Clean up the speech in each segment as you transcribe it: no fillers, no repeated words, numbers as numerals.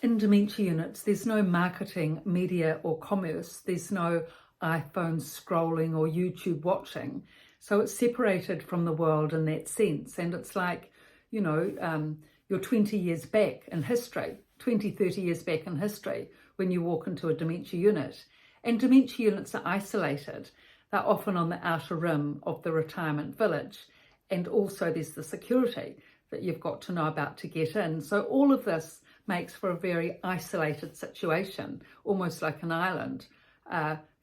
In dementia units, there's no marketing, media or commerce. There's no iPhone scrolling or YouTube watching. So it's separated from the world in that sense. And it's like, you're 20 years back in history, 20, 30 years back in history when you walk into a dementia unit. And dementia units are isolated. They're often on the outer rim of the retirement village. And also there's the security that you've got to know about to get in. So all of this makes for a very isolated situation, almost like an island.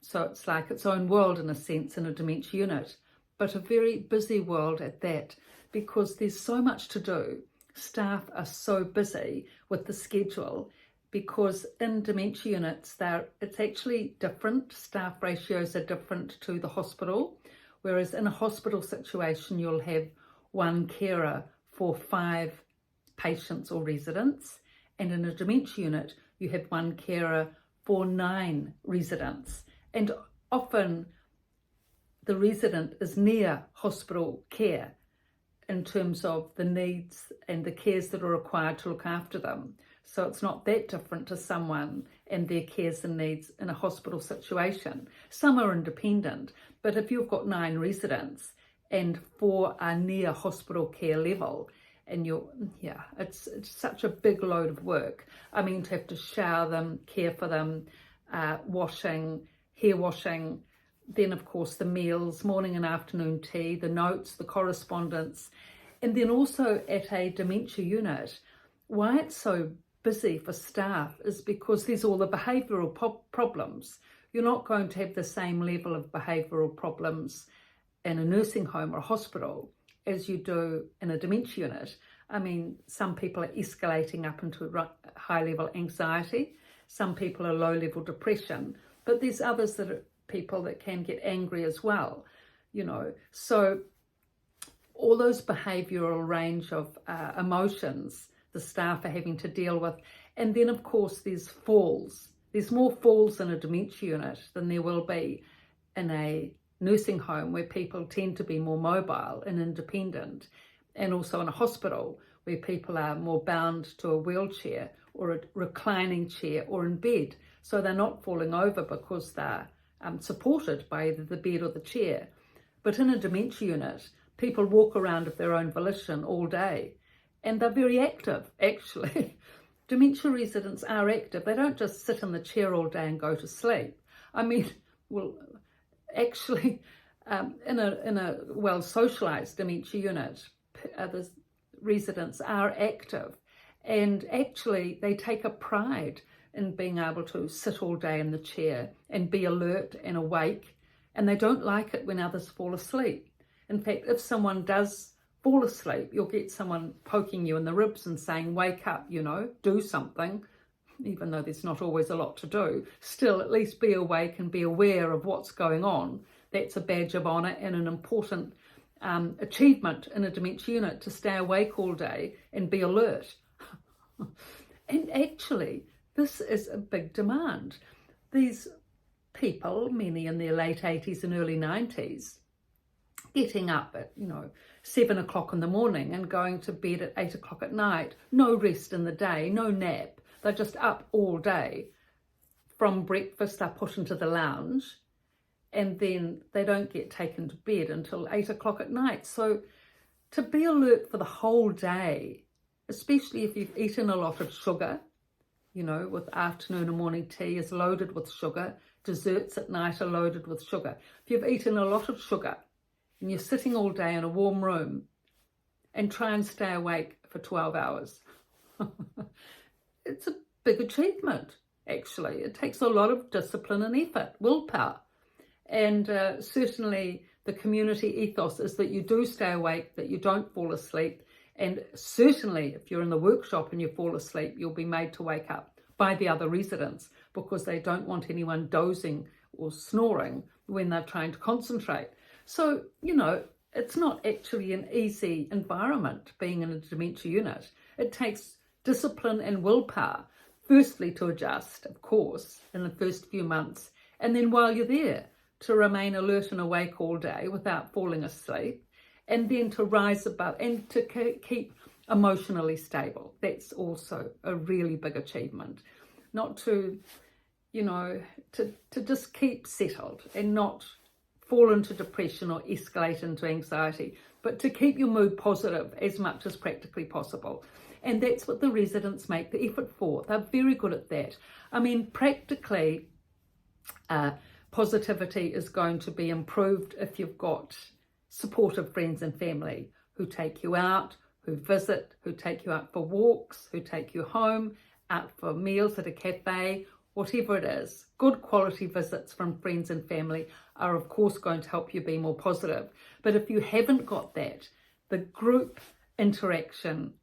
So it's like its own world in a sense in a dementia unit, but a very busy world at that, because there's so much to do. Staff are so busy with the schedule, because in dementia units, it's actually different. Staff ratios are different to the hospital, whereas in a hospital situation, you'll have one carer for 5 patients or residents. And in a dementia unit, you have one carer for 9 residents. And often the resident is near hospital care in terms of the needs and the cares that are required to look after them. So it's not that different to someone and their cares and needs in a hospital situation. Some are independent, but if you've got 9 residents and 4 are near hospital care level, and it's such a big load of work. I mean, to have to shower them, care for them, washing, hair washing, then of course the meals, morning and afternoon tea, the notes, the correspondence, and then also at a dementia unit, why it's so busy for staff is because there's all the behavioural problems. You're not going to have the same level of behavioural problems in a nursing home or a hospital as you do in a dementia unit. I mean, some people are escalating up into high-level anxiety, some people are low-level depression, but there's others that are people that can get angry as well, So all those behavioural range of emotions the staff are having to deal with. And then, of course, there's falls. There's more falls in a dementia unit than there will be in a nursing home, where people tend to be more mobile and independent, and also in a hospital where people are more bound to a wheelchair or a reclining chair or in bed. So they're not falling over because they're supported by either the bed or the chair. But in a dementia unit, people walk around of their own volition all day, and they're very active, actually. Dementia residents are active. They don't just sit in the chair all day and go to sleep. I mean, well, actually, in a well-socialised dementia unit, the residents are active, and actually they take a pride in being able to sit all day in the chair and be alert and awake, and they don't like it when others fall asleep. In fact, if someone does fall asleep, you'll get someone poking you in the ribs and saying, wake up, do something. Even though there's not always a lot to do, still at least be awake and be aware of what's going on. That's a badge of honour and an important achievement in a dementia unit, to stay awake all day and be alert. And actually, this is a big demand. These people, many in their late 80s and early 90s, getting up at 7 o'clock in the morning and going to bed at 8 o'clock at night, no rest in the day, no nap. They're just up all day. From breakfast, they're put into the lounge, and then they don't get taken to bed until 8 o'clock at night. So to be alert for the whole day, especially if you've eaten a lot of sugar, with afternoon and morning tea is loaded with sugar, desserts at night are loaded with sugar. If you've eaten a lot of sugar and you're sitting all day in a warm room, and try and stay awake for 12 hours, it's a big achievement, actually. It takes a lot of discipline and effort, willpower. And certainly the community ethos is that you do stay awake, that you don't fall asleep. And certainly if you're in the workshop and you fall asleep, you'll be made to wake up by the other residents, because they don't want anyone dozing or snoring when they're trying to concentrate. So, it's not actually an easy environment being in a dementia unit. It takes discipline and willpower, firstly to adjust, of course, in the first few months, and then while you're there, to remain alert and awake all day without falling asleep, and then to rise above and to keep emotionally stable. That's also a really big achievement. Not to, you know, to just keep settled and not fall into depression or escalate into anxiety, but to keep your mood positive as much as practically possible. And that's what the residents make the effort for. They're very good at that. I mean, practically, positivity is going to be improved if you've got supportive friends and family who take you out, who visit, who take you out for walks, who take you home, out for meals at a cafe, whatever it is. Good quality visits from friends and family are of course going to help you be more positive. But if you haven't got that, the group interaction,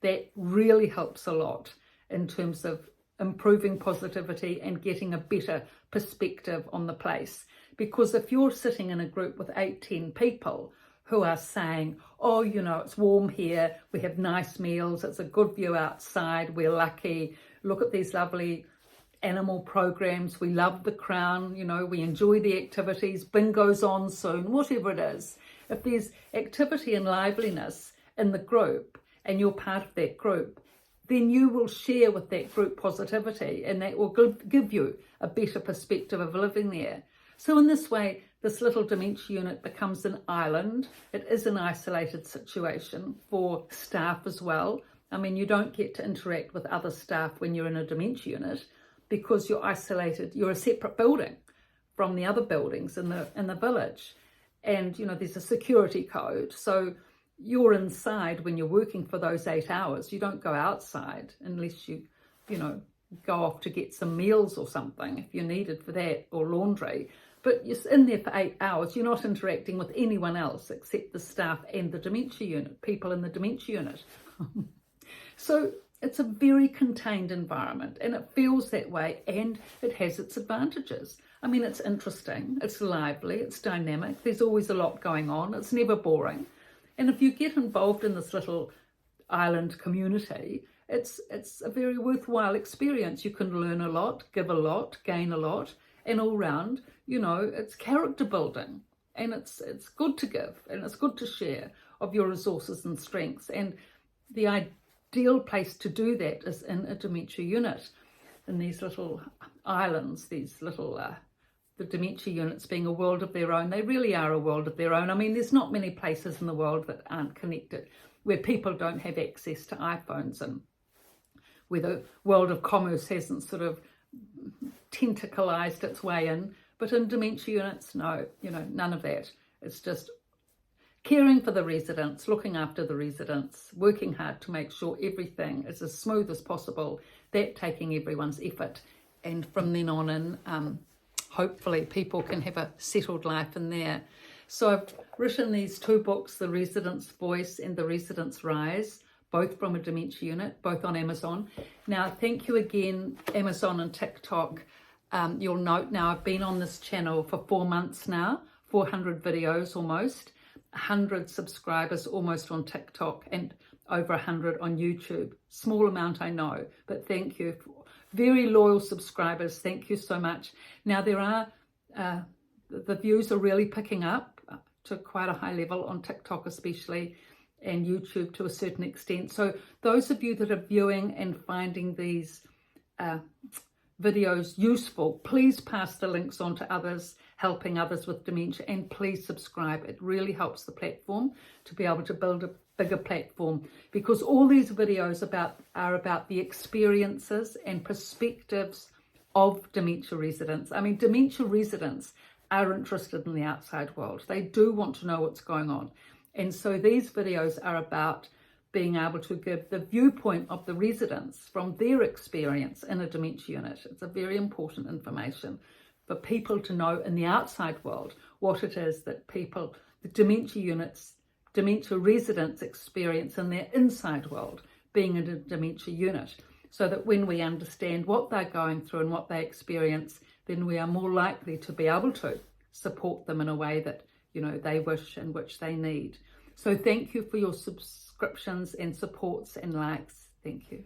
that really helps a lot in terms of improving positivity and getting a better perspective on the place. Because if you're sitting in a group with 8-10 people who are saying, oh, you know, it's warm here, we have nice meals, it's a good view outside, we're lucky, look at these lovely animal programs, we love the Crown, you know, we enjoy the activities, bingo's on soon, whatever it is. If there's activity and liveliness in the group and you're part of that group, then you will share with that group positivity, and that will give you a better perspective of living there. So in this way, this little dementia unit becomes an island. It is an isolated situation for staff as well. I mean, you don't get to interact with other staff when you're in a dementia unit because you're isolated. You're a separate building from the other buildings in the village. And, you know, there's a security code. So you're inside when you're working for those 8 hours. You don't go outside unless you know, go off to get some meals or something if you're needed for that, or laundry. But you're in there for 8 hours. You're not interacting with anyone else except the staff and the dementia unit, people in the dementia unit. So it's a very contained environment, and it feels that way, and it has its advantages. I mean, it's interesting, it's lively, it's dynamic. There's always a lot going on. It's never boring. And if you get involved in this little island community, it's a very worthwhile experience. You can learn a lot, give a lot, gain a lot, and all round, you know, it's character building, and it's good to give, and it's good to share of your resources and strengths. And the ideal place to do that is in a dementia unit, in these little islands, these little the dementia units being a world of their own. They really are a world of their own. I mean, there's not many places in the world that aren't connected, where people don't have access to iPhones, and where the world of commerce hasn't sort of tentaclized its way in. But in dementia units, no, you know, none of that. It's just caring for the residents, looking after the residents, working hard to make sure everything is as smooth as possible, that taking everyone's effort. And from then on in, hopefully people can have a settled life in there. So I've written these 2 books, The Resident's Voice and The Resident's Rise, both from a dementia unit, both on Amazon. Now, thank you again, Amazon and TikTok. You'll note now I've been on this channel for 4 months now, 400 videos almost, 100 subscribers almost on TikTok, and over 100 on YouTube. Small amount, I know, but thank you. Very loyal subscribers, thank you so much. Now there are, the views are really picking up to quite a high level on TikTok especially, and YouTube to a certain extent. So those of you that are viewing and finding these videos useful, please pass the links on to others, helping others with dementia, and please subscribe. It really helps the platform to be able to build a bigger platform, because all these videos are about the experiences and perspectives of dementia residents. I mean, dementia residents are interested in the outside world. They do want to know what's going on. And so these videos are about being able to give the viewpoint of the residents from their experience in a dementia unit. It's a very important information for people to know in the outside world what it is that people, the dementia units, dementia residents experience in their inside world, being in a dementia unit, so that when we understand what they're going through and what they experience, then we are more likely to be able to support them in a way that, you know, they wish and which they need. So thank you for your subscriptions and supports and likes. Thank you.